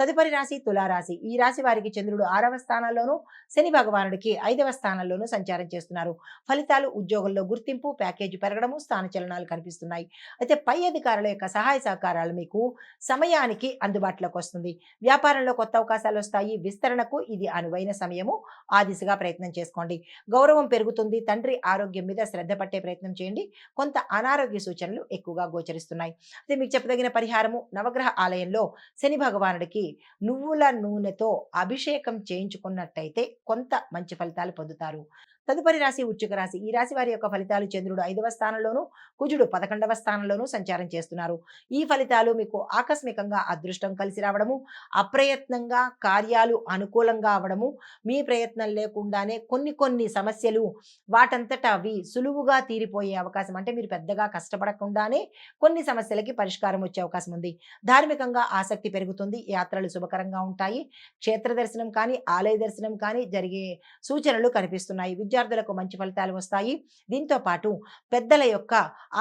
తదుపరి రాశి తులారాశి. ఈ రాశి వారికి చంద్రుడు 6వ స్థానంలోను, శని భగవానుడికి 5వ స్థానంలోను సంచారం చేస్తున్నారు. ఫలితాలు ఉద్యోగంలో గుర్తింపు, ప్యాకేజీ పెరగడము, స్థానచలనాలు కనిపిస్తున్నాయి. అయితే పై అధికారుల యొక్క సహాయ సహకారాలు మీకు సమయానికి అందుబాటులోకి వస్తుంది. వ్యాపారంలో కొత్త అవకాశాలు వస్తాయి. విస్తరణకు ఇది అనువైన సమయము. ఆ దిశగా ప్రయత్నం చేసుకోండి. గౌరవం పెరుగుతుంది. తండ్రి ఆరోగ్యం మీద శ్రద్ధ పట్టే ప్రయత్నం చేయండి. కొంత అనారోగ్య సూచనలు ఎక్కువగా గోచరిస్తున్నాయి. అయితే మీకు చెప్పదగిన పరిహారము, నవగ్రహ ఆలయంలో శని భగవానుడికి నువ్వుల నూనెతో అభిషేకం చేయించుకున్నట్టయితే కొంత మంచి ఫలితాలు పొందుతారు. తదుపరి రాశి వృశ్చిక రాశి. ఈ రాశి వారి యొక్క ఫలితాలు చంద్రుడు 5వ స్థానంలోను, కుజుడు 11వ స్థానంలోను సంచారం చేస్తున్నారు. ఈ ఫలితాలు మీకు ఆకస్మికంగా అదృష్టం కలిసి రావడము, అప్రయత్నంగా కార్యాలు అనుకూలంగా అవడము, మీ ప్రయత్నం లేకుండానే కొన్ని సమస్యలు వాటంతటా అవి సులువుగా తీరిపోయే అవకాశం, అంటే మీరు పెద్దగా కష్టపడకుండానే కొన్ని సమస్యలకి పరిష్కారం వచ్చే అవకాశం ఉంది. ధార్మికంగా ఆసక్తి పెరుగుతుంది. యాత్రలు శుభకరంగా ఉంటాయి. క్షేత్ర దర్శనం కానీ, ఆలయ దర్శనం కానీ జరిగే సూచనలు కనిపిస్తున్నాయి. విద్యార్థులకు మంచి ఫలితాలు వస్తాయి. దీంతో పాటు పెద్దల యొక్క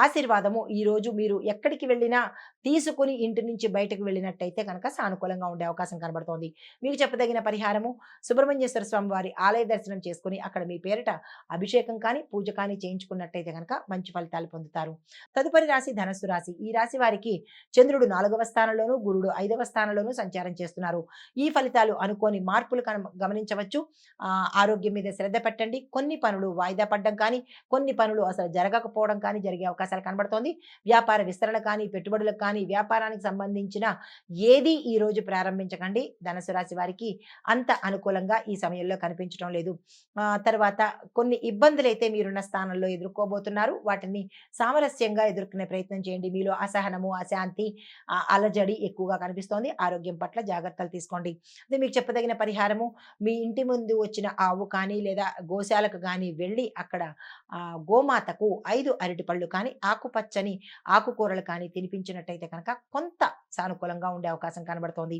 ఆశీర్వాదము ఈరోజు మీరు ఎక్కడికి వెళ్ళినా తీసుకుని ఇంటి నుంచి బయటకు వెళ్ళినట్టయితే కనుక సానుకూలంగా ఉండే అవకాశం కనబడుతోంది. మీకు చెప్పదగిన పరిహారము, సుబ్రహ్మణ్యేశ్వర స్వామి వారి ఆలయ దర్శనం చేసుకుని అక్కడ మీ పేరిట అభిషేకం కానీ, పూజ కానీ చేయించుకున్నట్టయితే కనుక మంచి ఫలితాలు పొందుతారు. తదుపరి రాశి ధనస్సు రాశి. ఈ రాశి వారికి చంద్రుడు 4వ స్థానంలోను, గురుడు 5వ స్థానంలోను సంచారం చేస్తున్నారు. ఈ ఫలితాలు అనుకోని మార్పులు గమనించవచ్చు. ఆరోగ్యం మీద శ్రద్ధ పెట్టండి. కొన్ని పనులు వాయిదా పడడం కానీ, కొన్ని పనులు అసలు జరగకపోవడం కానీ జరిగే అవకాశాలు కనబడుతోంది. వ్యాపార విస్తరణ కానీ, పెట్టుబడులకు కానీ, వ్యాపారానికి సంబంధించిన ఏది ఈ రోజు ప్రారంభించకండి. ధనుసు రాశి వారికి అంత అనుకూలంగా ఈ సమయంలో కనిపించడం లేదు. తర్వాత కొన్ని ఇబ్బందులైతే మీరున్న స్థానంలో ఎదుర్కోబోతున్నారు. వాటిని సామరస్యంగా ఎదుర్కొనే ప్రయత్నం చేయండి. మీలో అసహనము, అశాంతి, అలజడి ఎక్కువగా కనిపిస్తోంది. ఆరోగ్యం పట్ల జాగ్రత్తలు తీసుకోండి. అదే మీకు చెప్పదగిన పరిహారము, మీ ఇంటి ముందు వచ్చిన ఆవు కానీ లేదా గోశాలకు కానీ వెళ్ళి అక్కడ గోమాతకు 5 అరటిపళ్ళు కానీ, ఆకుపచ్చని ఆకుకూరలు కానీ తినిపించినట్టయితే కనుక కొంత సానుకూలంగా ఉండే అవకాశం కనబడుతోంది.